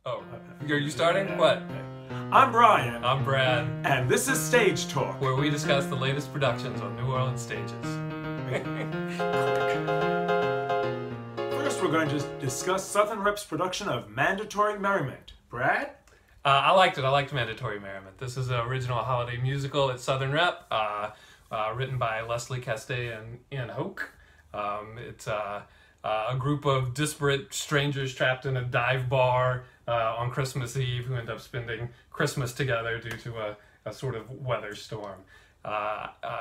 Oh, are you starting? What? I'm Brian. I'm Brad. And this is Stage Talk, where we discuss the latest productions on New Orleans stages. First, we're going to discuss Southern Rep's production of Mandatory Merriment. Brad? I liked it. I liked Mandatory Merriment. This is an original holiday musical at Southern Rep, written by Leslie Castay and Ian Hoke. It's a group of disparate strangers trapped in a dive bar on Christmas Eve who end up spending Christmas together due to a sort of weather storm.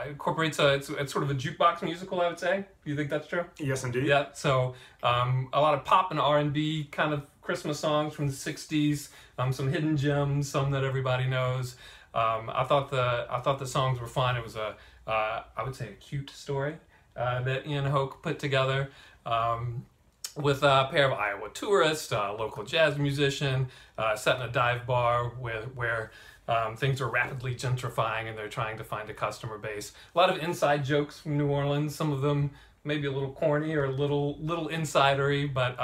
Incorporates it's sort of a jukebox musical, I would say. Do you think that's true? Yes, indeed. Yeah, so a lot of pop and R&B kind of Christmas songs from the 60s, some hidden gems, some that everybody knows. I thought the songs were fun. It was I would say a cute story that Ian Hoke put together. With a pair of Iowa tourists, a local jazz musician, set in a dive bar where things are rapidly gentrifying and they're trying to find a customer base. A lot of inside jokes from New Orleans, some of them maybe a little corny or a little insidery, but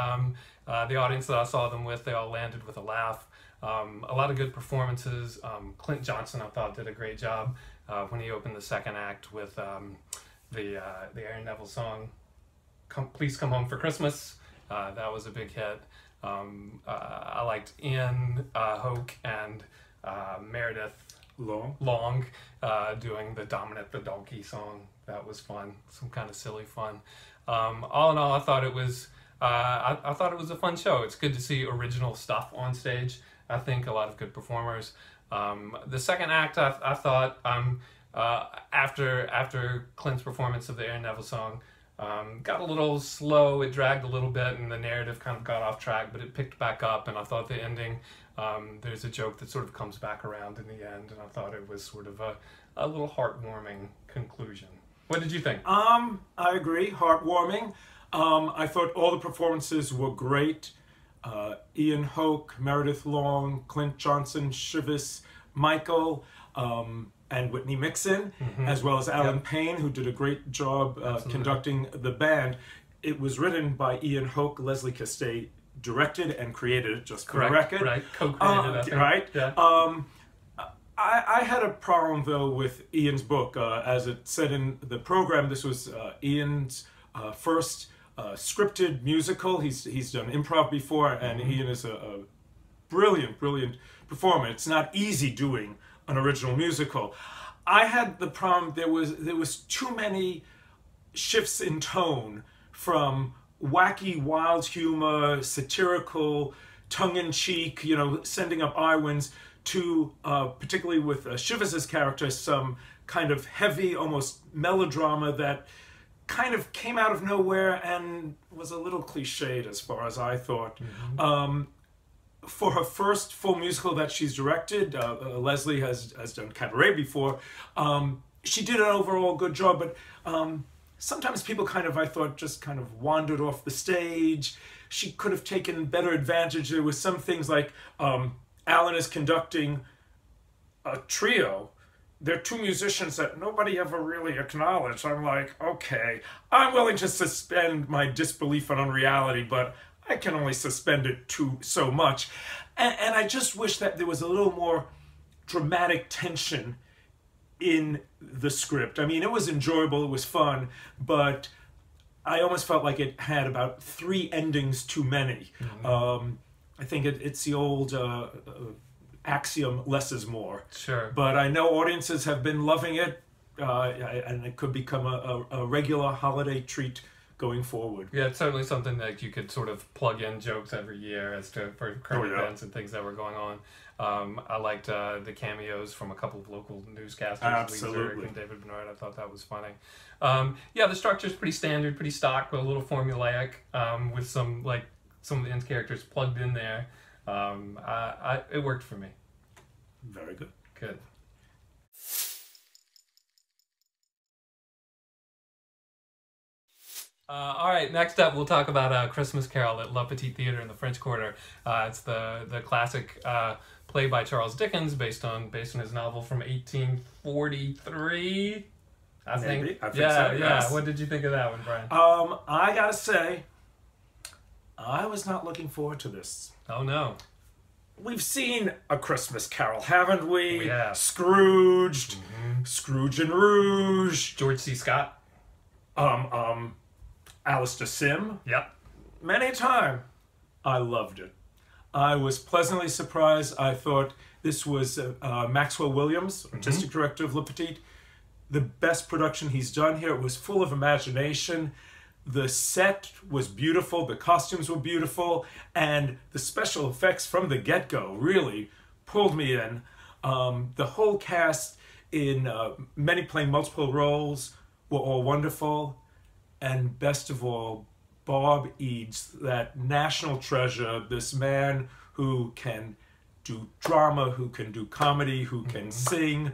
the audience that I saw them with, they all landed with a laugh. A lot of good performances. Clint Johnson, I thought, did a great job when he opened the second act with the Aaron Neville song, Please Come Home for Christmas. That was a big hit. I liked Ian Hoke and Meredith Long doing the Dominant the Donkey song. That was fun, some kind of silly fun. All in all, I thought it was I thought it was a fun show. It's good to see original stuff on stage. I think a lot of good performers. The second act, I thought after Clint's performance of the Aaron Neville song, got a little slow. It dragged a little bit and the narrative kind of got off track, but it picked back up, and I thought the ending, there's a joke that sort of comes back around in the end, and I thought it was sort of a little heartwarming conclusion. What did you think? I agree, heartwarming. I thought all the performances were great. Ian Hoke, Meredith Long, Clint Johnson, Shivis, Michael, and Whitney Mixon, as well as Alan Payne, who did a great job conducting the band. It was written by Ian Hoke, Leslie Castay directed and created it, just for the record. Right, co-created, I think. Right. Yeah. I had a problem, though, with Ian's book. As it said in the program, this was Ian's first scripted musical. He's done improv before, and Ian is a brilliant performer. It's not easy doing an original musical. I had the problem, there was too many shifts in tone from wacky, wild humor, satirical, tongue-in-cheek, sending up Irwins, to, particularly with Shivis's character, some kind of heavy, almost melodrama that kind of came out of nowhere and was a little cliched as far as I thought. For her first full musical that she's directed, Leslie has done Cabaret before. She did an overall good job, but sometimes people I thought, just kind of wandered off the stage. She could have taken better advantage. There was some things like Alan is conducting a trio. They're two musicians that nobody ever really acknowledged. I'm like, okay, I'm willing to suspend my disbelief and unreality, but I can only suspend it so much. And I just wish that there was a little more dramatic tension in the script. I mean, it was enjoyable, it was fun, but I almost felt like it had about 3 endings too many. I think it's the old axiom, less is more. Sure. But I know audiences have been loving it, and it could become a regular holiday treat going forward. Yeah, it's certainly something that you could sort of plug in jokes every year for current events and things that were going on. I liked the cameos from a couple of local newscasters, Absolutely. Lee Zurich and David Bernard. I thought that was funny. Yeah, the structure's pretty standard, pretty stock, but a little formulaic, with some of the end characters plugged in there. It worked for me. Very good. Good. All right, next up we'll talk about Christmas Carol at La Petite Theatre in the French Quarter. It's the classic play by Charles Dickens based on his novel from 1843. I think so, yes. Yeah. What did you think of that one, Brian? I gotta say, I was not looking forward to this. Oh no. we've seen A Christmas Carol, haven't we? We have. Scrooged, Scrooge and Rouge, George C. Scott. Alistair Sim. Yep. Many a time. I loved it. I was pleasantly surprised. I thought this was Maxwell Williams, artistic director of Le Petit, the best production he's done here. It was full of imagination. The set was beautiful, the costumes were beautiful, and the special effects from the get-go really pulled me in. The whole cast, in many playing multiple roles, were all wonderful. And best of all, Bob Eads, that national treasure, this man who can do drama, who can do comedy, who can sing,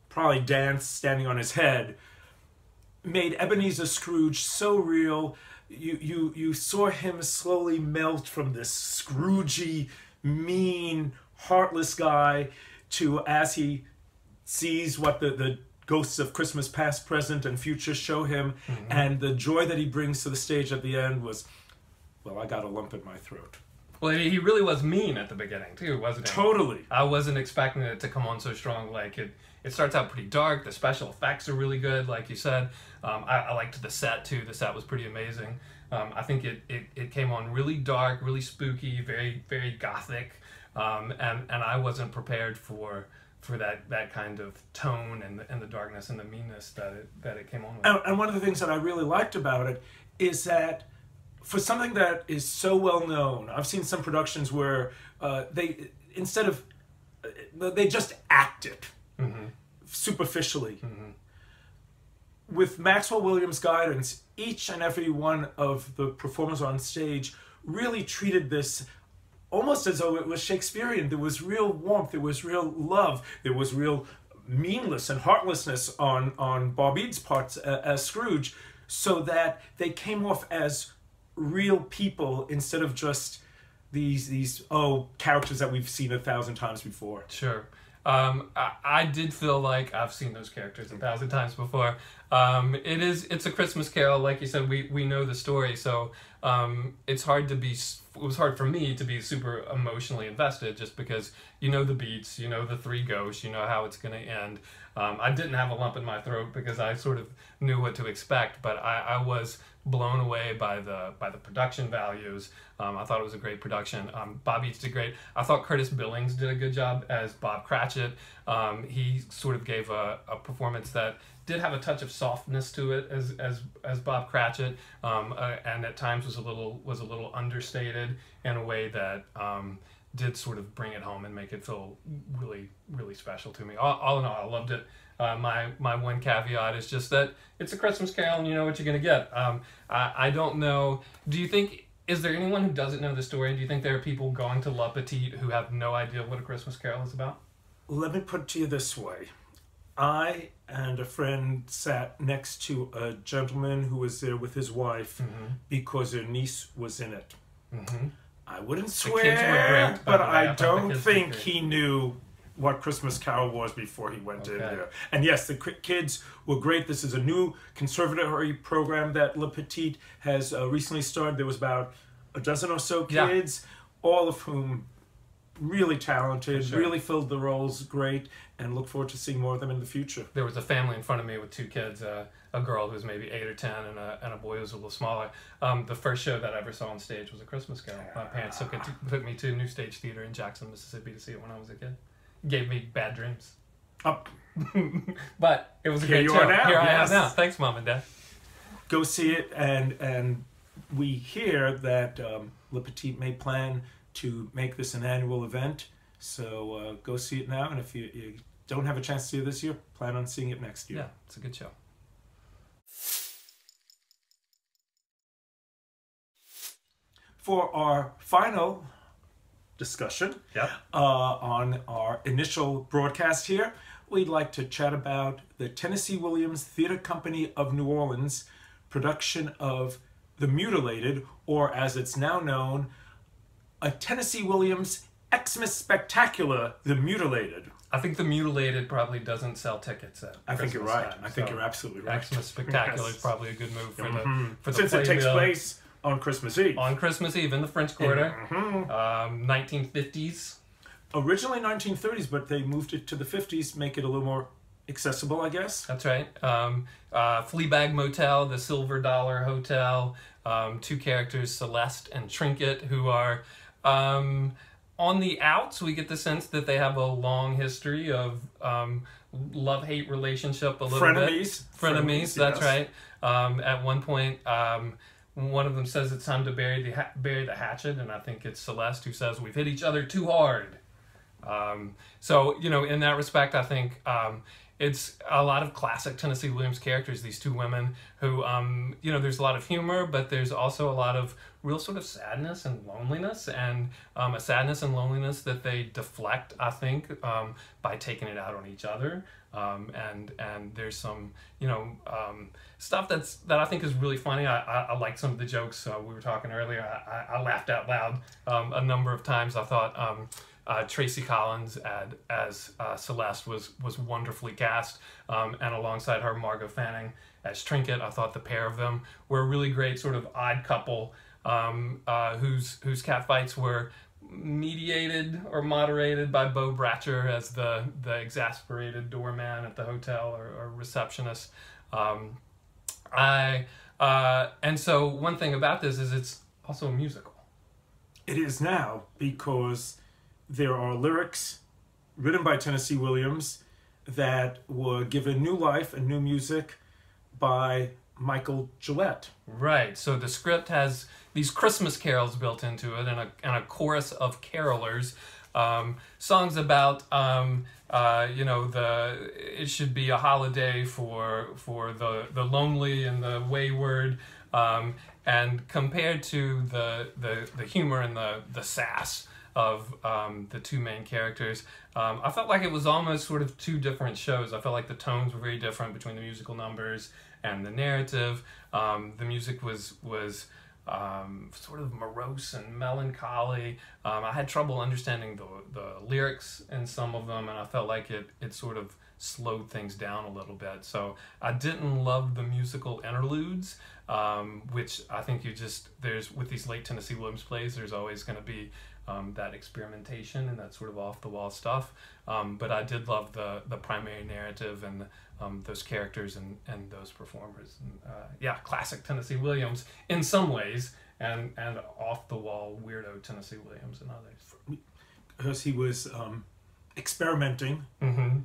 probably dance standing on his head, made Ebenezer Scrooge so real. You saw him slowly melt from this Scroogey, mean, heartless guy to, as he sees what the ghosts of Christmas past, present, and future show him, and the joy that he brings to the stage at the end was, well, I got a lump in my throat. Well, he really was mean at the beginning, too, wasn't he? Totally. I wasn't expecting it to come on so strong. Like, it starts out pretty dark. The special effects are really good, like you said. I liked the set, too. The set was pretty amazing. I think it came on really dark, really spooky, very, very gothic. And I wasn't prepared for that kind of tone and the darkness and the meanness that it came on with. And one of the things that I really liked about it is that for something that is so well known, I've seen some productions where they just act it superficially. With Maxwell Williams' guidance, each and every one of the performers on stage really treated this almost as though it was Shakespearean. There was real warmth, there was real love, there was real meanness and heartlessness on Bob Eads' part as Scrooge, so that they came off as real people instead of just these characters that we've seen 1,000 times before. Sure. I did feel like I've seen those characters 1,000 times before. It's a Christmas Carol, like you said. We know the story, so it's hard to be. It was hard for me to be super emotionally invested, just because you know the beats, you know the three ghosts, you know how it's going to end. I didn't have a lump in my throat because I sort of knew what to expect, but I was blown away by the production values. I thought it was a great production. Bob Eads did great. I thought Curtis Billings did a good job as Bob Cratchit. He sort of gave a performance that did have a touch of softness to it as Bob Cratchit, and at times was a little understated in a way that did sort of bring it home and make it feel really, really special to me. All in all, I loved it. My one caveat is just that it's a Christmas Carol and you know what you're going to get. I don't know. Do you think, is there anyone who doesn't know the story? Do you think there are people going to La Petite who have no idea what A Christmas Carol is about? Let me put it to you this way. I and a friend sat next to a gentleman who was there with his wife because their niece was in it. I wouldn't swear, but I don't think he knew what Christmas Carol was before he went in there. And yes, the kids were great. This is a new conservatory program that Le Petit has recently started. There was about a dozen or so kids, all of whom really talented, really filled the roles great, and look forward to seeing more of them in the future. There was a family in front of me with two kids, a girl who was maybe 8 or 10 and a boy who was a little smaller. The first show that I ever saw on stage was A Christmas Carol. My parents took me to a new stage theater in Jackson, Mississippi to see it when I was a kid. Gave me bad dreams. But it was a great show. Here I am now. Thanks, Mom and Dad. Go see it, and we hear that Le Petit may plan to make this an annual event, so go see it now, and if you don't have a chance to see it this year, plan on seeing it next year. Yeah, it's a good show. For our final discussion on our initial broadcast here, we'd like to chat about the Tennessee Williams Theater Company of New Orleans production of The Mutilated, or as it's now known, a Tennessee Williams Xmas Spectacular, The Mutilated. I think The Mutilated probably doesn't sell tickets at I think you're right. Time, I think you're absolutely right. Xmas Spectacular is probably a good move for the Since it takes place on Christmas Eve. On Christmas Eve in the French Quarter, 1950s. originally 1930s, but they moved it to the 50s, make it a little more accessible, I guess. That's right. Fleabag Motel, the Silver Dollar Hotel, two characters, Celeste and Trinket, who are on the outs. We get the sense that they have a long history of love-hate relationship, a little Frenemies. bit. Frenemies, that's yes. right. At one point, one of them says it's time to bury the hatchet, and I think it's Celeste who says, "We've hit each other too hard." So, in that respect, I think it's a lot of classic Tennessee Williams characters, these two women who, there's a lot of humor, but there's also a lot of real sort of sadness and loneliness, and a sadness and loneliness that they deflect, I think, by taking it out on each other. And there's some, stuff that I think is really funny. I like some of the jokes. We were talking earlier. I laughed out loud a number of times. I thought Tracy Collins as Celeste was wonderfully cast, and alongside her, Margot Fanning as Trinket. I thought the pair of them were a really great sort of odd couple, whose catfights were mediated or moderated by Bo Bratcher as the exasperated doorman at the hotel or receptionist. And so one thing about this is it's also a musical. It is now, because there are lyrics written by Tennessee Williams that were given new life and new music by Michael Gillette. Right. So the script has these Christmas carols built into it, and a chorus of carolers, songs about it should be a holiday for the lonely and the wayward, and compared to the humor and the sass of the two main characters, I felt like it was almost sort of two different shows. I felt like the tones were very different between the musical numbers and the narrative. The music was sort of morose and melancholy. I had trouble understanding the lyrics in some of them, and I felt like it sort of slowed things down a little bit. So I didn't love the musical interludes, which I think there's with these late Tennessee Williams plays, there's always going to be that experimentation and that sort of off-the-wall stuff. But I did love the primary narrative and those characters and those performers. And, classic Tennessee Williams in some ways, and off-the-wall weirdo Tennessee Williams in others. Because he was experimenting. Mm-hmm.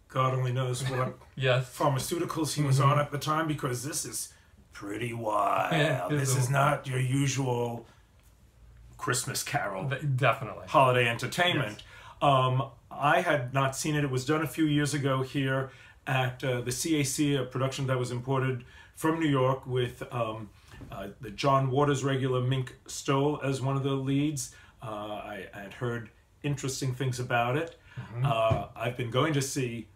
God only knows what yes. pharmaceuticals he was on at the time, because this is pretty wild. Yeah, this is not your usual Christmas carol. Definitely. Holiday entertainment. Yes. I had not seen it. It was done a few years ago here at the CAC, a production that was imported from New York with the John Waters regular Mink Stoll as one of the leads. I had heard interesting things about it. Mm-hmm. I've been going to see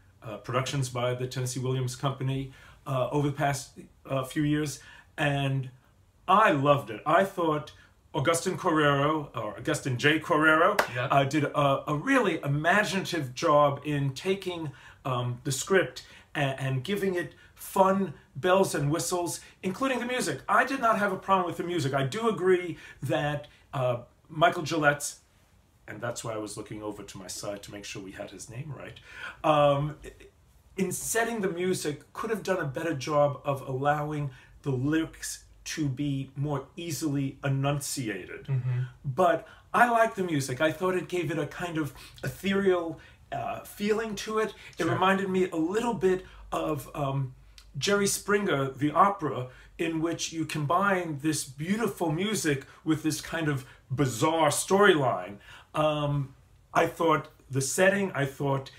productions by the Tennessee Williams Company over the past few years, and I loved it. I thought Augustin J. Correro did a really imaginative job in taking the script and giving it fun bells and whistles, including the music. I did not have a problem with the music. I do agree that Michael Gillette's, and that's why I was looking over to my side to make sure we had his name right, in setting the music, could have done a better job of allowing the lyrics to be more easily enunciated. Mm-hmm. But I like the music. I thought it gave it a kind of ethereal feeling to it. Sure. It reminded me a little bit of Jerry Springer, the opera, in which you combine this beautiful music with this kind of bizarre storyline. I thought the setting, I thought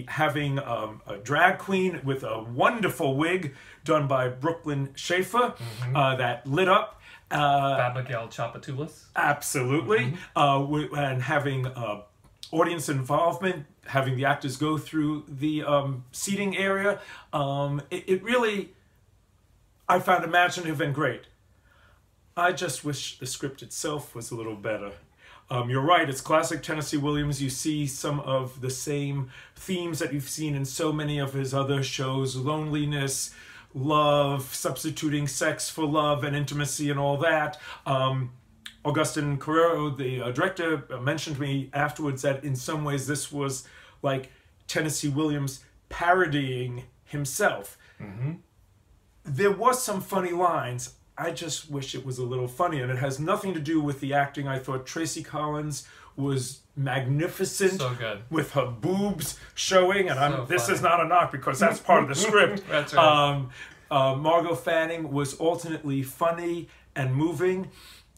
having a drag queen with a wonderful wig done by Brooklyn Schaefer, mm-hmm. That lit up. Abigail Chapatoulas. Absolutely. Mm-hmm. And having audience involvement, having the actors go through the seating area. It really, I found imaginative and great. I just wish the script itself was a little better. You're right, it's classic Tennessee Williams. You see some of the same themes that you've seen in so many of his other shows: loneliness, love, substituting sex for love and intimacy and all that. Augustin Carrero, the director, mentioned to me afterwards that in some ways this was like Tennessee Williams parodying himself. Mm-hmm. There was some funny lines. I just wish it was a little funny, and it has nothing to do with the acting. I thought Tracy Collins was magnificent, So good. with her boobs showing, and So this funny. is not a knock because that's part of the script. That's right. Margot Fanning was alternately funny and moving.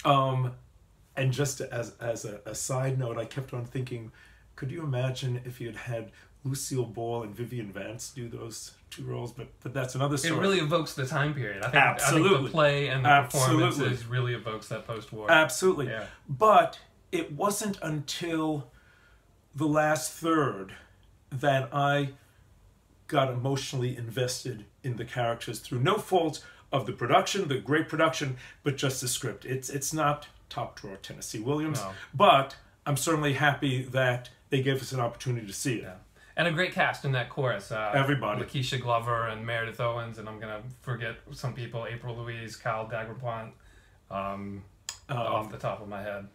And just as a side note, I kept on thinking, could you imagine if you had Lucille Ball and Vivian Vance do those two roles? But that's another story. It really evokes the time period. I think Absolutely. the play and the Absolutely. performances really evokes that post-war. Absolutely. Yeah. But it wasn't until the last third that I got emotionally invested in the characters through no fault of the production, the great production, but just the script. It's not top drawer Tennessee Williams, No. but I'm certainly happy that they gave us an opportunity to see it. Yeah. And a great cast in that chorus. Everybody. Lakeisha Glover and Meredith Owens, and I'm going to forget some people, April Louise, Kyle Dagrapont, off the top of my head.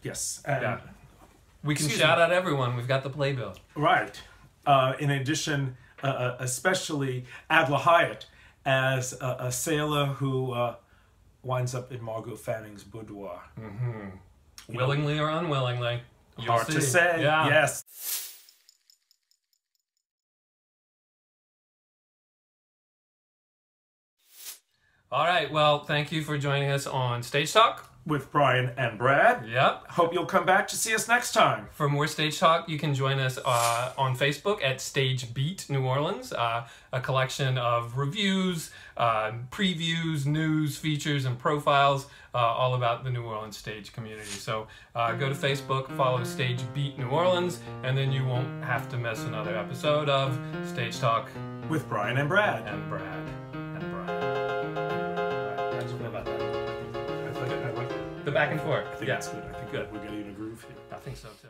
Yes. And Yeah. We can Excuse shout me. out everyone. We've got the playbill. Right. In addition, especially Adler Hyatt as a sailor who winds up in Margot Fanning's boudoir. Mm-hmm. Willingly or unwillingly. You'll Hard to see. say. Yeah. Yes. All right. Well, thank you for joining us on Stage Talk. With Brian and Brad. Yep. Hope you'll come back to see us next time. For more Stage Talk, you can join us on Facebook at Stage Beat New Orleans, a collection of reviews, previews, news, features, and profiles all about the New Orleans stage community. So go to Facebook, follow Stage Beat New Orleans, and then you won't have to miss another episode of Stage Talk With Brian and Brad. and Brad. And Brad. How'd you feel about that? I like it. The back and forth. I think Yeah. it's good. I think Good. we're getting in a groove here. I think so too.